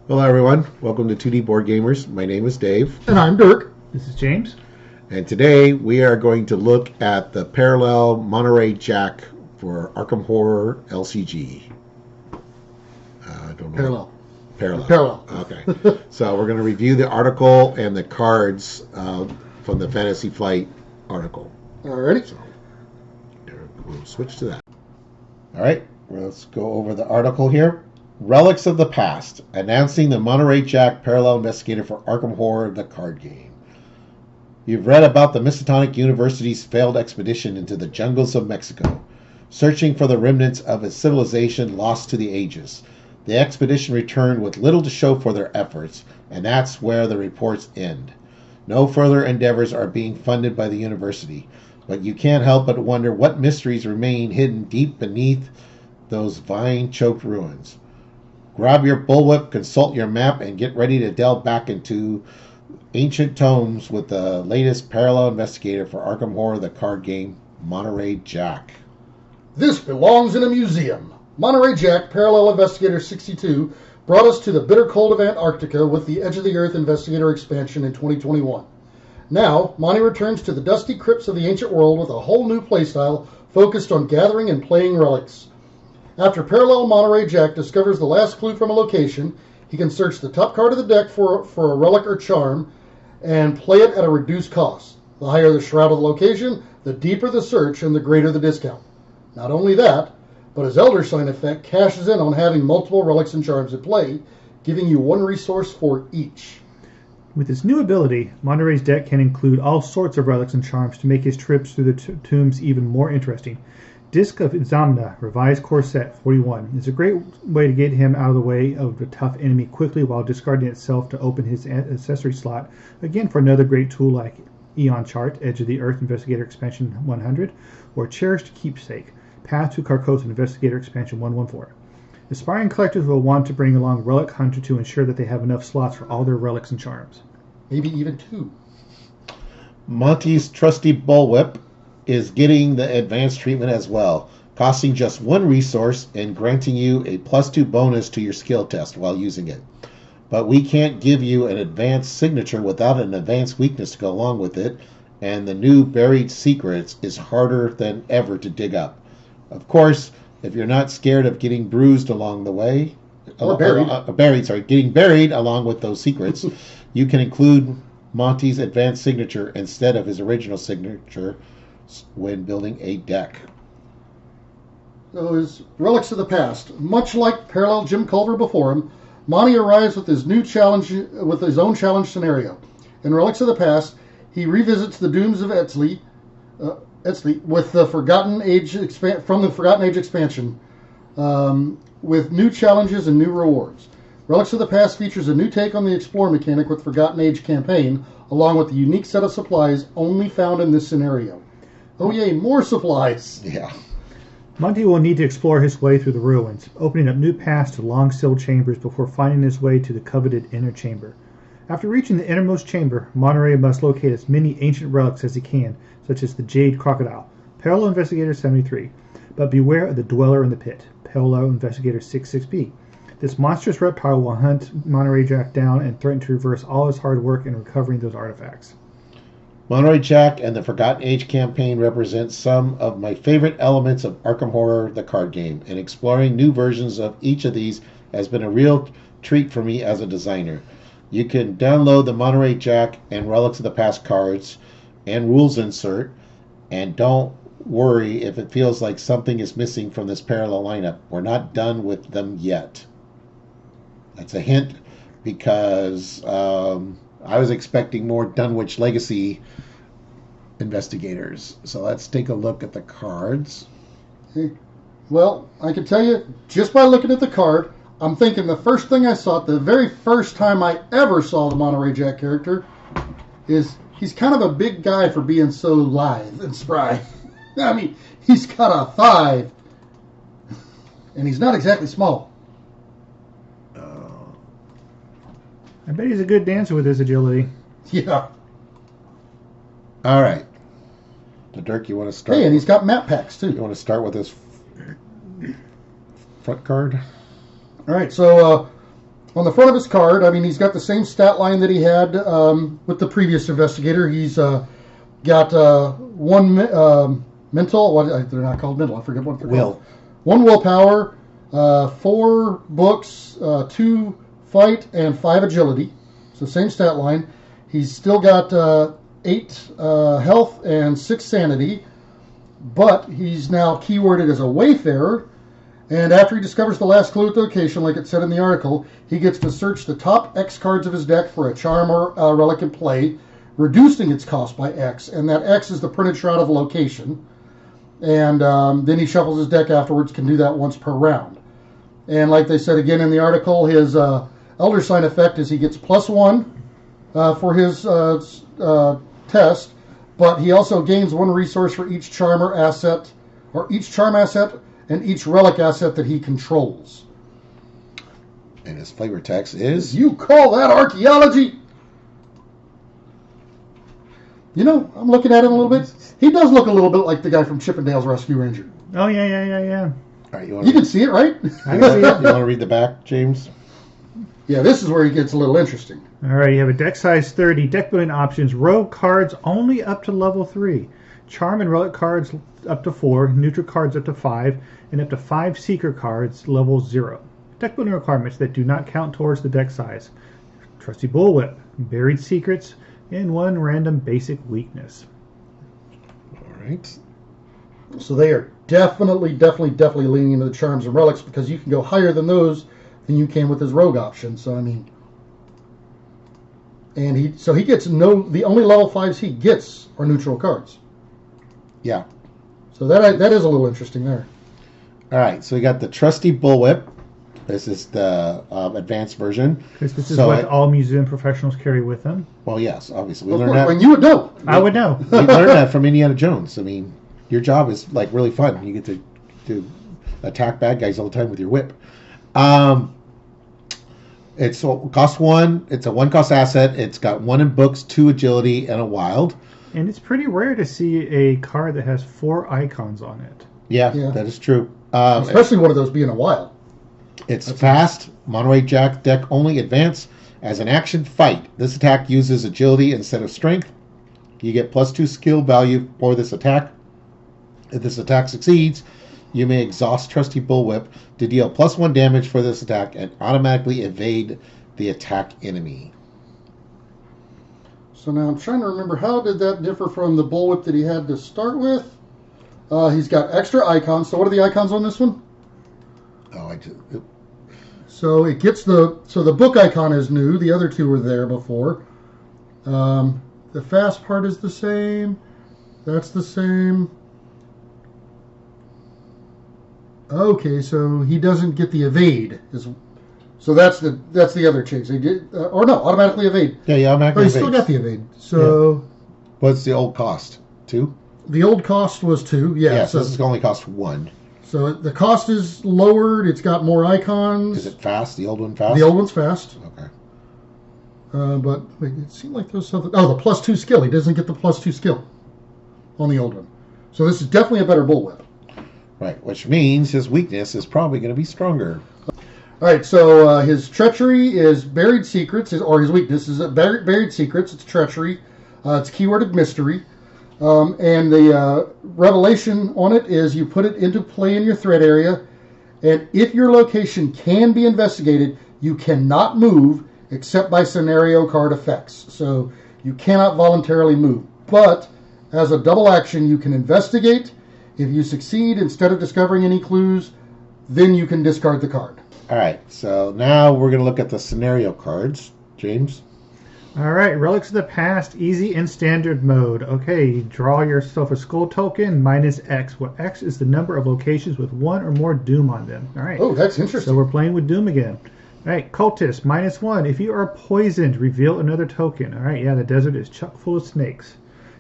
Hello, everyone. Welcome to 2D Board Gamers. My name is Dave. And I'm Dirk. This is James. And today we are going to look at the parallel Monterey Jack for Arkham Horror LCG. I don't know. Parallel. Okay. So we're going to review the article and the cards from the Fantasy Flight article. Alrighty. So we'll switch to that. All right. Let's go over the article here. Relics of the Past, announcing the Monterey Jack Parallel Investigator for Arkham Horror, the card game. You've read about the Miskatonic University's failed expedition into the jungles of Mexico, searching for the remnants of a civilization lost to the ages. The expedition returned with little to show for their efforts, and that's where the reports end. No further endeavors are being funded by the university, but you can't help but wonder what mysteries remain hidden deep beneath those vine-choked ruins. Grab your bullwhip, consult your map, and get ready to delve back into ancient tomes with the latest parallel investigator for Arkham Horror, the card game, Monterey Jack. This belongs in a museum. Monterey Jack, Parallel Investigator 62, brought us to the bitter cold of Antarctica with the Edge of the Earth Investigator expansion in 2021. Now, Monty returns to the dusty crypts of the ancient world with a whole new playstyle focused on gathering and playing relics. After Parallel Monterey Jack discovers the last clue from a location, he can search the top card of the deck for a relic or charm and play it at a reduced cost. The higher the shroud of the location, the deeper the search and the greater the discount. Not only that, but his Elder Sign effect cashes in on having multiple relics and charms at play, giving you one resource for each. With his new ability, Monterey's deck can include all sorts of relics and charms to make his trips through the tombs even more interesting. Disc of Zamna, Revised Core Set 41, is a great way to get him out of the way of a tough enemy quickly while discarding itself to open his accessory slot, again for another great tool like Eon Chart, Edge of the Earth Investigator Expansion 100, or Cherished Keepsake, Path to Carcosa Investigator Expansion 114. Aspiring collectors will want to bring along Relic Hunter to ensure that they have enough slots for all their relics and charms. Maybe even two. Monty's trusty bullwhip is getting the advanced treatment as well, costing just one resource and granting you a +2 bonus to your skill test while using it. But we can't give you an advanced signature without an advanced weakness to go along with it, and the new Buried Secrets is harder than ever to dig up. Of course, if you're not scared of getting bruised along the way, getting buried along with those secrets, you can include Monty's advanced signature instead of his original signature when building a deck. Those Relics of the Past. Much like Parallel Jim Culver before him, Monty arrives with his own challenge scenario. In Relics of the Past, he revisits the dooms of Etzli with the Forgotten Age from the Forgotten Age expansion, with new challenges and new rewards. Relics of the Past features a new take on the Explore mechanic with Forgotten Age campaign, along with a unique set of supplies only found in this scenario. Oh yay, more supplies! Yeah. Monty will need to explore his way through the ruins, opening up new paths to long-sealed chambers before finding his way to the coveted inner chamber. After reaching the innermost chamber, Monterey must locate as many ancient relics as he can, such as the Jade Crocodile, Parallel Investigator 73, but beware of the Dweller in the Pit, Parallel Investigator 66B. This monstrous reptile will hunt Monterey Jack down and threaten to reverse all his hard work in recovering those artifacts. Monterey Jack and the Forgotten Age campaign represent some of my favorite elements of Arkham Horror, the card game, and exploring new versions of each of these has been a real treat for me as a designer. You can download the Monterey Jack and Relics of the Past cards and rules insert, and don't worry if it feels like something is missing from this parallel lineup. We're not done with them yet. That's a hint because I was expecting more Dunwich Legacy investigators. So let's take a look at the cards. Well, I can tell you, just by looking at the card, I'm thinking the first thing I saw, the very first time I ever saw the Monterey Jack character, is he's kind of a big guy for being so lithe and spry. I mean, he's got a thigh, and he's not exactly small. I bet he's a good dancer with his agility. Yeah. All right. So Dirk, you want to start? Hey, and he's got map packs, too. You want to start with this front card? All right, so On the front of his card, I mean, he's got the same stat line that he had with the previous investigator. He's got one mental. They're not called mental. I forget what they're called. One willpower, 4 books, 2 fight, and 5 agility. So same stat line. He's still got 8 health and 6 sanity, but he's now keyworded as a wayfarer. And after he discovers the last clue at the location, like it said in the article, he gets to search the top X cards of his deck for a charm or relic in play, reducing its cost by X. And that X is the printed shroud of a location. And then he shuffles his deck afterwards, can do that once per round. And like they said again in the article, his Elder Sign effect is he gets +1 for his test, but he also gains 1 resource for each charmer asset, or each charm asset, and each relic asset that he controls. And his flavor text is... You call that archaeology? You know, I'm looking at him a little bit. He does look a little bit like the guy from Chippendale's Rescue Ranger. Oh, yeah. All right, you can see it, right? I can see it. You want to read the back, James? Yeah, this is where he gets a little interesting. All right, you have a deck size 30, deck building options, rogue cards only up to level 3, charm and relic cards up to 4, neutral cards up to 5, and up to 5 seeker cards level 0. Deck building requirements that do not count towards the deck size. Trusty Bullwhip, buried secrets, and 1 random basic weakness. All right. So they are definitely leaning into the charms and relics, because you can go higher than those than you can with his rogue option. So I mean, and he gets the only level 5s he gets are neutral cards. Yeah. So that is a little interesting there. All right, so we got the Trusty Bullwhip. This is the advanced version. Because this is what all museum professionals carry with them. Well, yes, obviously. We Of learned course, that. when you would know. I would know. We learned that from Indiana Jones. I mean, your job is like really fun. You get to attack bad guys all the time with your whip. It costs 1. It's a 1-cost asset. It's got 1 in books, 2 agility, and a wild. And it's pretty rare to see a card that has 4 icons on it. Yeah. That is true. Especially one of those being a wild. It's fast. Monterey Jack deck only advance. As an action fight, this attack uses agility instead of strength. You get +2 skill value for this attack. If this attack succeeds, you may exhaust Trusty Bullwhip to deal +1 damage for this attack and automatically evade the attack enemy. So now I'm trying to remember, how did that differ from the Bullwhip that he had to start with? He's got extra icons. So what are the icons on this one? So it gets the book icon is new. The other 2 were there before. The fast part is the same. That's the same. Okay, so he doesn't get the evade. So that's the other change. They did, or no, automatically evade. Yeah, automatically evade. He still got the evade. So what's the old cost? 2? The old cost was 2. Yeah. Yes, so this is only cost 1. So the cost is lowered. It's got more icons. Is it fast? The old one fast? The old one's fast. Okay. But it seemed like there was something. Oh, the +2 skill. He doesn't get the +2 skill on the old one. So this is definitely a better bullwhip. Right, which means his weakness is probably going to be stronger. All right, so his treachery is buried secrets, or his weakness is buried secrets. It's treachery. It's keyworded mystery. And the revelation on it is you put it into play in your threat area, and if your location can be investigated, you cannot move except by scenario card effects. So you cannot voluntarily move. But as a double action, you can investigate. If you succeed, instead of discovering any clues, then you can discard the card. All right, so now we're going to look at the scenario cards. James? All right, Relics of the Past, easy and standard mode. Okay, you draw yourself a skull token, -X. Well, X is the number of locations with 1 or more Doom on them. All right. Oh, that's interesting. So we're playing with Doom again. All right, Cultist, -1. If you are poisoned, reveal another token. All right, yeah, the desert is chock full of snakes.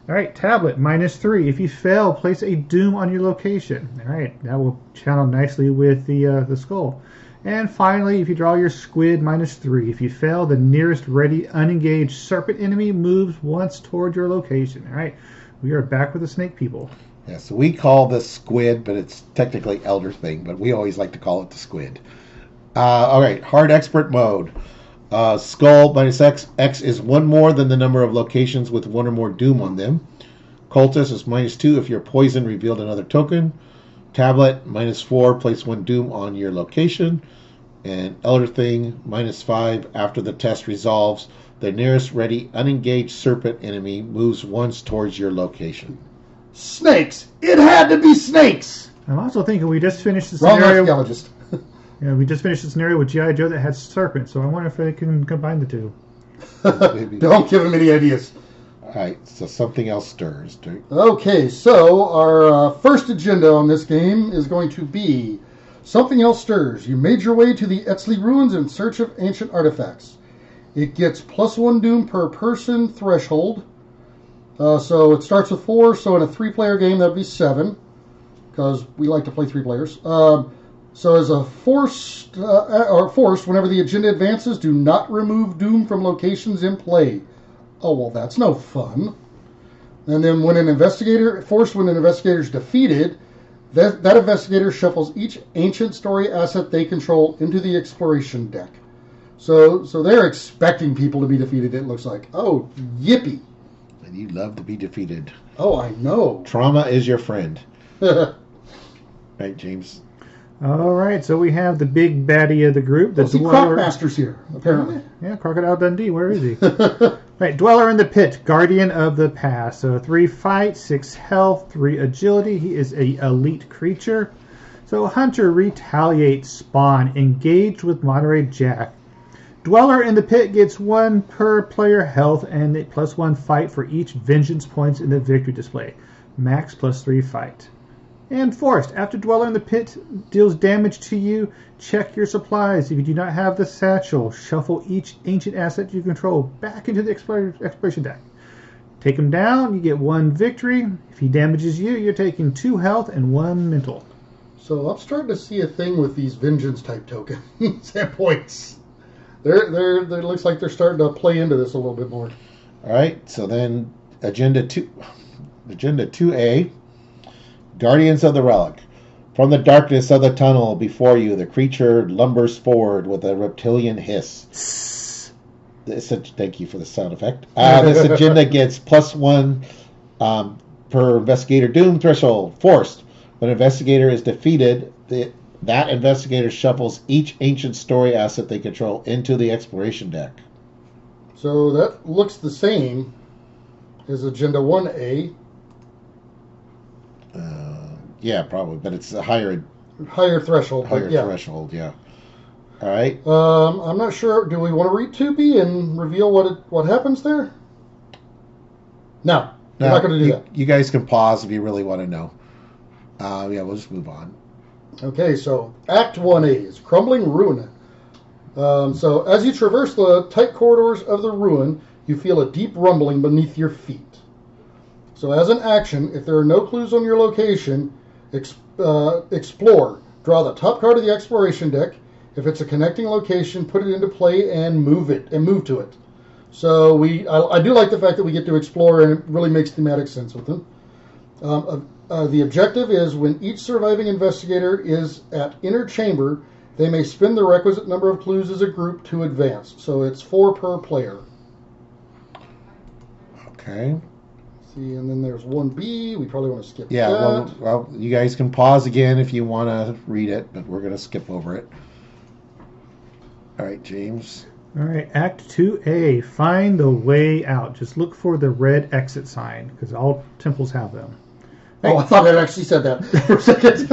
All right, Tablet, -3. If you fail, place a Doom on your location. All right, that will channel nicely with the skull. And finally, if you draw your Squid, -3. If you fail, the nearest ready unengaged serpent enemy moves once toward your location. All right, we are back with the snake people. Yeah, so we call this Squid, but it's technically Elder Thing, but we always like to call it the Squid. All right, hard expert mode. Skull minus X. X is one more than the number of locations with one or more doom on them. Cultist is -2 if your poison revealed another token. Tablet -4, place one doom on your location. And Elder Thing -5 after the test resolves. The nearest ready unengaged serpent enemy moves once towards your location. Snakes! It had to be snakes! I'm also thinking we just finished the Wrong scenario. archaeologist. Yeah, we just finished the scenario with G.I. Joe that had serpents, so I wonder if they can combine the two. Don't give him any ideas. All right, so something else stirs. Dirk. Okay, so our first agenda on this game is going to be Something Else Stirs. You made your way to the Etzli Ruins in search of ancient artifacts. It gets +1 doom per person threshold. So it starts with 4, so in a 3-player game that would be 7, because we like to play 3 players. So as a forced, whenever the agenda advances, do not remove doom from locations in play. Oh, well, that's no fun. And then when an investigator is defeated, that investigator shuffles each ancient story asset they control into the exploration deck. So they're expecting people to be defeated, it looks like. Oh, yippee. And you love to be defeated. Oh, I know. Trauma is your friend. Right, James? All right, so we have the big baddie of the group. The See, Crocmaster's here, apparently. Yeah, Crocodile Dundee, where is he? Right, Dweller in the Pit, Guardian of the Past. So 3 fight, 6 health, 3 agility. He is a elite creature. So Hunter, Retaliate, Spawn, Engage with Monterey Jack. Dweller in the Pit gets 1 per player health and a +1 fight for each vengeance points in the victory display. Max +3 fight. And Forced, after Dweller in the Pit deals damage to you, check your supplies. If you do not have the satchel, shuffle each ancient asset you control back into the exploration deck. Take him down, you get 1 victory. If he damages you, you're taking 2 health and 1 mental. So I'm starting to see a thing with these vengeance type tokens and points. They looks like they're starting to play into this a little bit more. All right, so then Agenda 2A, Guardians of the Relic. From the darkness of the tunnel before you, the creature lumbers forward with a reptilian hiss. Thank you for the sound effect. This agenda gets +1 per investigator doom threshold. Forced. When an investigator is defeated, that investigator shuffles each ancient story asset they control into the exploration deck. So that looks the same as Agenda 1A. Yeah, probably, but it's a higher threshold. Threshold, yeah. All right. I'm not sure. Do we want to read 2B and reveal what happens there? No, we're not going to do that. You guys can pause if you really want to know. We'll just move on. Okay, so Act 1A is Crumbling Ruin. So as you traverse the tight corridors of the ruin, you feel a deep rumbling beneath your feet. So as an action, if there are no clues on your location, explore. Draw the top card of the exploration deck. If it's a connecting location, put it into play and move to it. So I do like the fact that we get to explore, and it really makes thematic sense with them. The objective is when each surviving investigator is at inner chamber, they may spend the requisite number of clues as a group to advance. So it's 4 per player. Okay. See, and then there's 1B. We probably want to skip that. Well, you guys can pause again if you want to read it, but we're going to skip over it. All right, James. All right, Act 2A, Find the Way Out. Just look for the red exit sign, because all temples have them. Oh, I thought it actually said that for a second.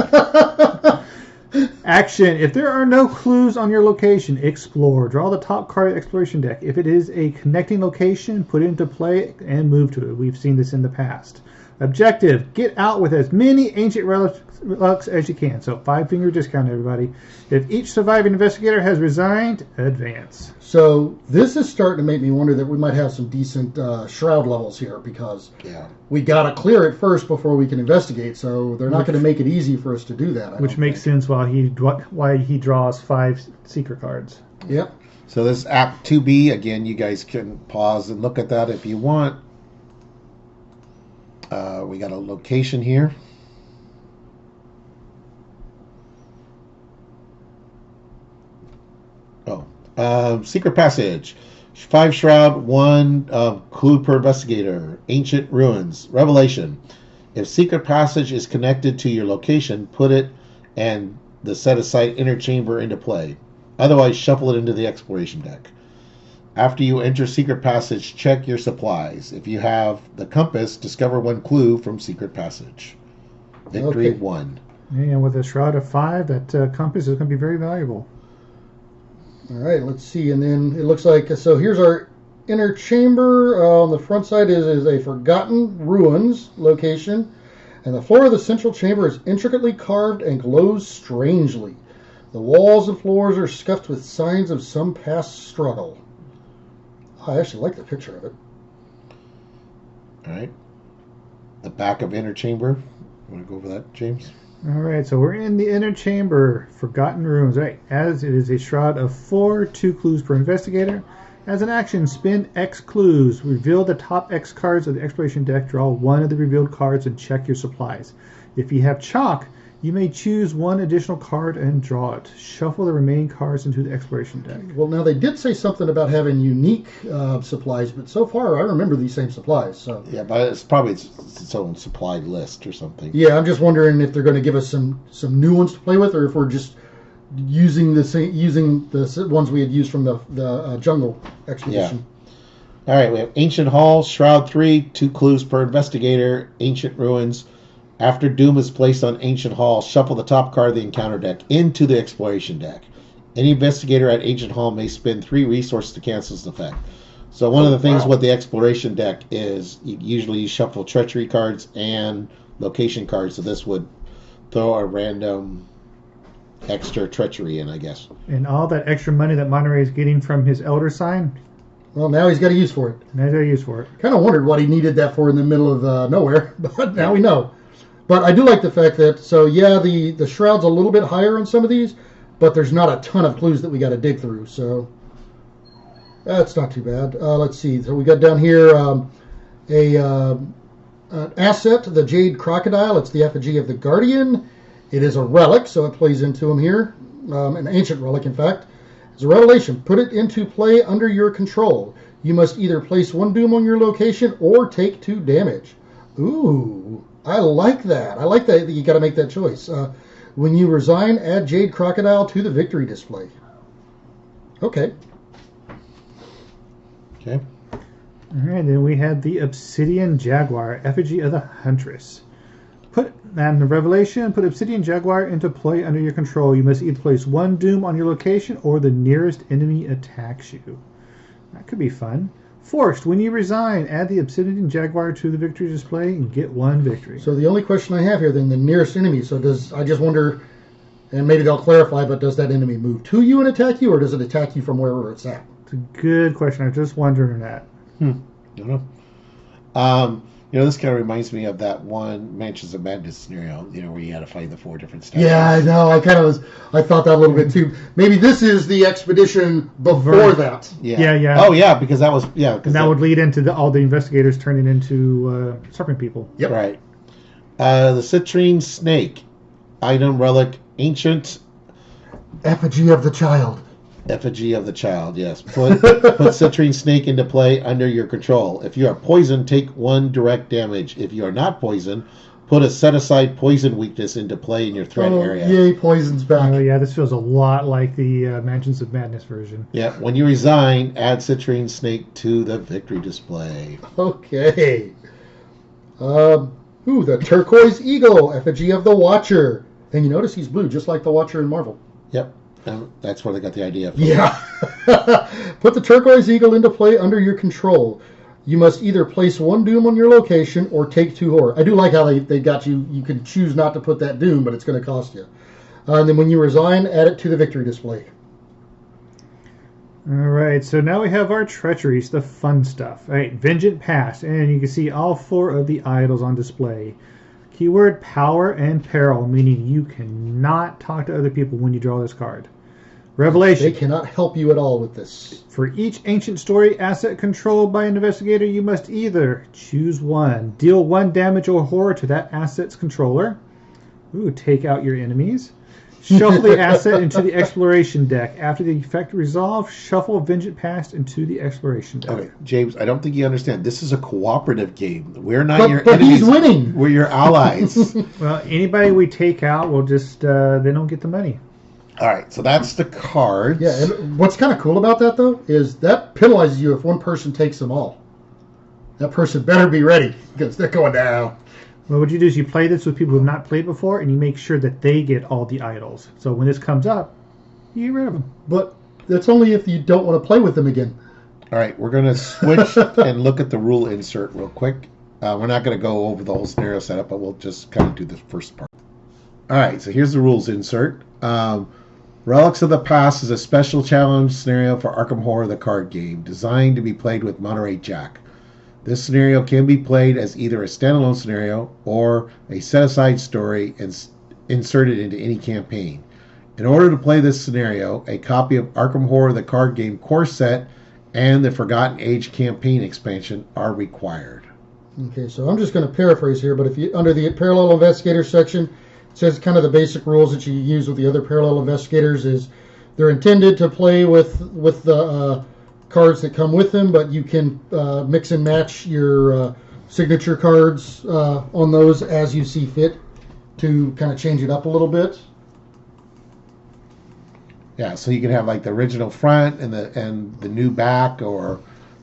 Action. If there are no clues on your location, explore. Draw the top card of the exploration deck. If it is a connecting location, put it into play and move to it. We've seen this in the past. Objective. Get out with as many ancient relics as you can. So 5-finger discount, everybody. If each surviving investigator has resigned, advance. So this is starting to make me wonder that we might have some decent shroud levels here, because we got to clear it first before we can investigate. So they're not going to make it easy for us to do that. Which makes sense why he draws 5 secret cards. Yep. So this Act 2B, again, you guys can pause and look at that if you want. We got a location here. Secret Passage. 5 Shroud, 1 clue per investigator. Ancient Ruins. Revelation. If Secret Passage is connected to your location, put it and the set-aside inner chamber into play. Otherwise, shuffle it into the exploration deck. After you enter Secret Passage, check your supplies. If you have the compass, discover 1 clue from Secret Passage. Victory 1. And with a Shroud of 5, that compass is going to be very valuable. All right, let's see. And then it looks like, so here's our inner chamber. On the front side is a Forgotten Ruins location. And the floor of the central chamber is intricately carved and glows strangely. The walls and floors are scuffed with signs of some past struggle. I actually like the picture of it. All right. The back of inner chamber. You want to go over that, James? All right, so we're in the inner chamber, Forgotten Ruins. Right, as it is a Shroud of 4, 2 clues per investigator. As an action, spin X clues. Reveal the top X cards of the exploration deck. Draw 1 of the revealed cards and check your supplies. If you have chalk, you may choose 1 additional card and draw it. Shuffle the remaining cards into the exploration deck. Well, now they did say something about having unique supplies, but so far I remember these same supplies. So Yeah, but it's probably its own supply list or something. yeah, I'm just wondering if they're going to give us some new ones to play with, or if we're just using the ones we had used from the jungle expedition. All right, we have Ancient Hall, Shroud 3, 2 clues per investigator, Ancient Ruins. After Doom is placed on Ancient Hall, shuffle the top card of the encounter deck into the exploration deck. Any investigator at Ancient Hall may spend 3 resources to cancel this effect. So one of the things with the exploration deck is usually you shuffle treachery cards and location cards, so this would throw a random extra treachery in, I guess. And all that extra money that Monterey is getting from his Elder Sign, Well, now he's got a use for it. now they're used for it. Kind of wondered what he needed that for in the middle of nowhere, but now we know. But I do like the fact that, so yeah, the Shroud's a little bit higher on some of these, but there's not a ton of clues that we got to dig through, so that's not too bad. Let's see, so we got down here an asset, the Jade Crocodile. It's the effigy of the Guardian. It is a relic, so it plays into him here, an ancient relic, in fact. It's a revelation. Put it into play under your control. You must either place 1 doom on your location or take 2 damage. Ooh, I like that. I like that you got to make that choice. When you resign, add Jade Crocodile to the victory display. Okay. Okay. All right, then we had the Obsidian Jaguar, effigy of the Huntress. And the revelation, put Obsidian Jaguar into play under your control. You must either place 1 doom on your location or the nearest enemy attacks you. That could be fun. Forced, when you resign, add the Obsidian Jaguar to the victory display and get 1 victory. So the only question I have here, then, the nearest enemy. So I just wonder, and maybe they'll clarify, but does that enemy move to you and attack you, or does it attack you from wherever it's at? It's a good question. I was just wondering that. I don't know. This kind of reminds me of that one Mansions of Madness scenario, where you had to find the 4 different statues. Yeah, I know. I thought that a little bit too. Maybe this is the expedition before that. Yeah. Oh, yeah, because that was, And that would lead into all the investigators turning into serpent people. Yep. Right. The Citrine Snake, item relic, ancient Effigy of the Child. effigy of the child, yes. Put Citrine Snake into play under your control. If you are poisoned, take 1 direct damage. If you are not poisoned, put a set-aside poison weakness into play in your threat area. Yay, poison's back. Oh, yeah, this feels a lot like the Mansions of Madness version. Yeah, when you resign, add Citrine Snake to the victory display. Okay. The Turquoise Eagle, effigy of the Watcher. And you notice he's blue, just like the Watcher in Marvel. Yep, that's where they got the idea from. Yeah. Put the Turquoise Eagle into play under your control. You must either place 1 doom on your location or take 2 horror. I do like how they got you. You can choose not to put that doom, but it's going to cost you. And then when you resign, add it to the victory display. All right, so now we have our treacheries, the fun stuff. All right, Vengeant Past, and you can see all 4 of the idols on display. Keyword power and peril, meaning you cannot talk to other people when you draw this card. Revelation. They cannot help you at all with this. For each ancient story asset controlled by an investigator, you must either choose 1, deal 1 damage or horror to that asset's controller. Take out your enemies. Shuffle the asset into the exploration deck. After the effect resolves, shuffle Vengeance Past into the exploration deck. Okay, James, I don't think you understand. This is a cooperative game. We're not your but enemies. he's winning. We're your allies. Well, anybody we take out will just, they don't get the money. All right, so that's the cards. Yeah, and what's kind of cool about that, though, is that penalizes you if one person takes them all. That person better be ready, because they're going down. Well, what you do is you play this with people who have not played before, and you make sure that they get all the idols. So when this comes up, you get rid of them. But that's only if you don't want to play with them again. All right, we're going to switch and look at the rule insert real quick. We're not going to go over the whole scenario setup, but we'll just kind of do the first part. All right, so here's the rules insert. Relics of the Past is a special challenge scenario for Arkham Horror, the card game, designed to be played with Monterey Jack. This scenario can be played as either a standalone scenario or a set-aside story and inserted into any campaign. In order to play this scenario, a copy of Arkham Horror, the card game core set and the Forgotten Age campaign expansion are required. Okay, so I'm just going to paraphrase here, but if you under the Parallel Investigator section, it says kind of the basic rules that you use with the other Parallel Investigators is they're intended to play with the cards that come with them, but you can mix and match your signature cards on those as you see fit to kind of change it up a little bit. Yeah, so you can have like the original front and the new back, or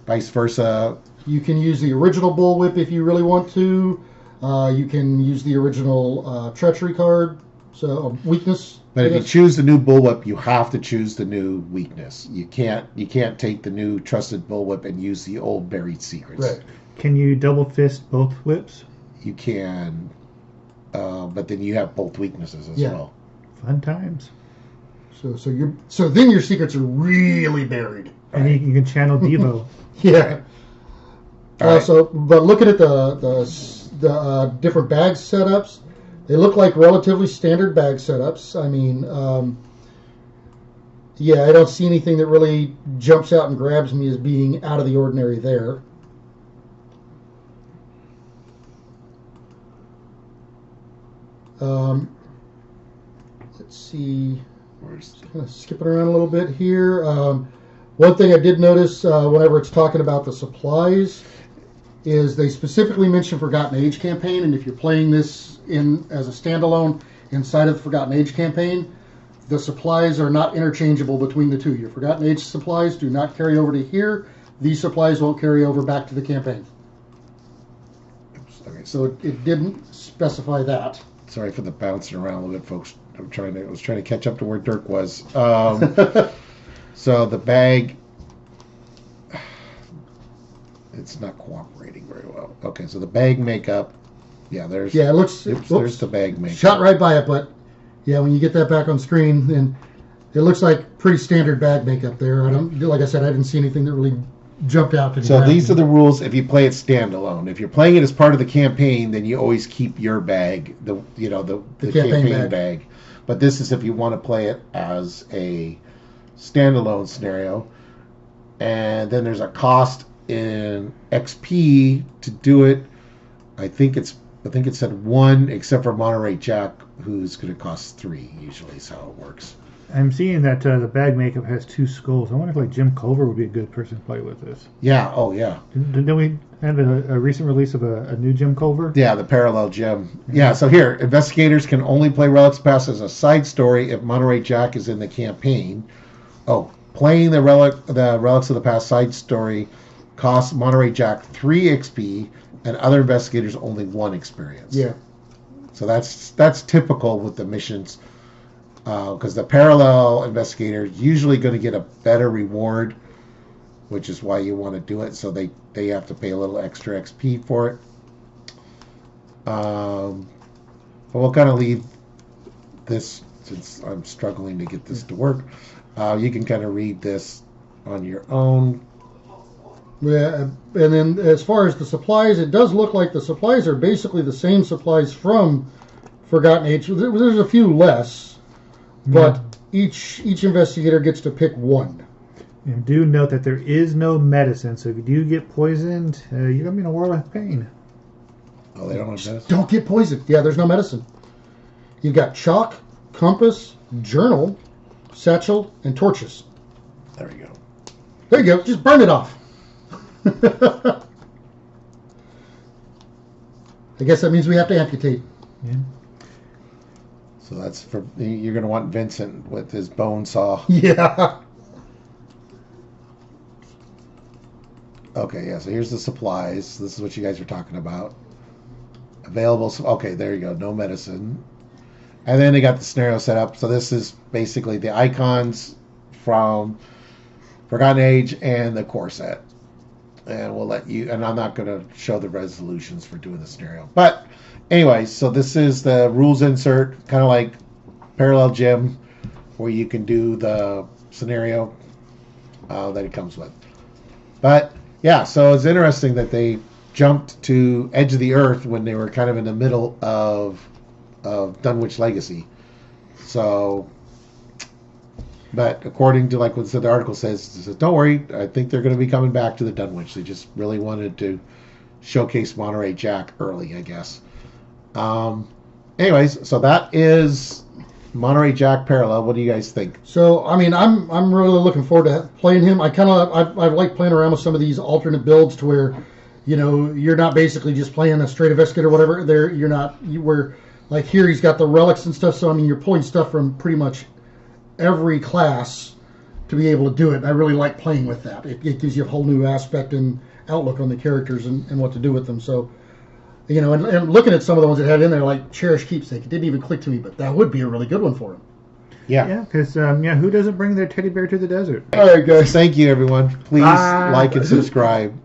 vice versa. You can use the original Bullwhip if you really want to. You can use the original Treachery card, so weakness. But if you choose the new Bullwhip, you have to choose the new weakness. You can't take the new Trusted Bullwhip and use the old Buried Secrets. Right. Can you double fist both whips? You can, but then you have both weaknesses as well. Fun times. So then your secrets are really buried. And you can channel Devo. Yeah. Right. But looking at the different bag setups, they look like relatively standard bag setups. I mean, I don't see anything that really jumps out and grabs me as being out of the ordinary there. Let's see. Kind of skipping around a little bit here. One thing I did notice whenever it's talking about the supplies is they specifically mention Forgotten Age campaign, and if you're playing this in as a standalone inside of the Forgotten Age campaign, the supplies are not interchangeable between the two. Your Forgotten Age supplies do not carry over to here. These supplies won't carry over back to the campaign. Okay. So it didn't specify that. Sorry for the bouncing around a little bit, folks. I was trying to catch up to where Dirk was. So the bag, it's not cooperating very well. Okay, so the bag makeup, there's the bag makeup. Shot right by it, but when you get that back on screen, then it looks like pretty standard bag makeup there. Like I said, I didn't see anything that really jumped out to me. So these are the rules if you play it standalone. If you're playing it as part of the campaign, then you always keep your bag, the campaign bag. But this is if you want to play it as a standalone scenario. And then there's a cost in XP to do it. I think it said 1, except for Monterey Jack, who's going to cost 3 usually is how it works. I'm seeing that the bag makeup has 2 skulls. I wonder if like Jim Culver would be a good person to play with this. Yeah. Oh yeah. Didn't we have a recent release of a new Jim Culver? Yeah, the Parallel Jim. Yeah. So here, investigators can only play Relics Past as a side story if Monterey Jack is in the campaign. Oh, playing the Relics of the Past side story costs Monterey Jack 3 XP and other investigators only 1 experience. Yeah. So that's typical with the missions. Because the Parallel Investigator is usually going to get a better reward, which is why you want to do it. So they have to pay a little extra XP for it. But we'll kind of leave this, since I'm struggling to get this to work. You can kind of read this on your own. Yeah, and then as far as the supplies, it does look like the supplies are basically the same supplies from Forgotten Age. There's a few less. But each investigator gets to pick 1. And do note that there is no medicine, so if you do get poisoned, you're going to be in a world of pain. Oh, they don't have medicine? Don't get poisoned. Yeah, there's no medicine. You've got chalk, compass, journal, satchel, and torches. There we go. There you go. Just burn it off. I guess that means we have to amputate. Yeah. So that's for you're going to want Vincent with his bone saw. Yeah. Okay, yeah. So here's the supplies. This is what you guys were talking about. Available. Okay, there you go. No medicine. And then they got the scenario set up. So this is basically the icons from Forgotten Age and the core set. And we'll let you. And I'm not going to show the resolutions for doing the scenario. But anyway, so this is the rules insert, kind of like Parallel Gym, where you can do the scenario that it comes with. But yeah, so it's interesting that they jumped to Edge of the Earth when they were kind of in the middle of Dunwich Legacy. So, but according to like what the article says, don't worry, I think they're going to be coming back to the Dunwich. They just really wanted to showcase Monterey Jack early, I guess. Anyways, so that is Monterey Jack Parallel. What do you guys think? So, I mean, I'm really looking forward to playing him. I like playing around with some of these alternate builds to where, you know, you're not basically just playing a straight investigator or whatever. Where like here he's got the relics and stuff. So I mean, you're pulling stuff from pretty much every class to be able to do it. And I really like playing with that. It gives you a whole new aspect and outlook on the characters and what to do with them. So, you know, and looking at some of the ones that had in there, like Cherish Keepsake, it didn't even click to me, but that would be a really good one for him. Yeah, because who doesn't bring their teddy bear to the desert? All right, guys. Thank you, everyone. Please like and subscribe.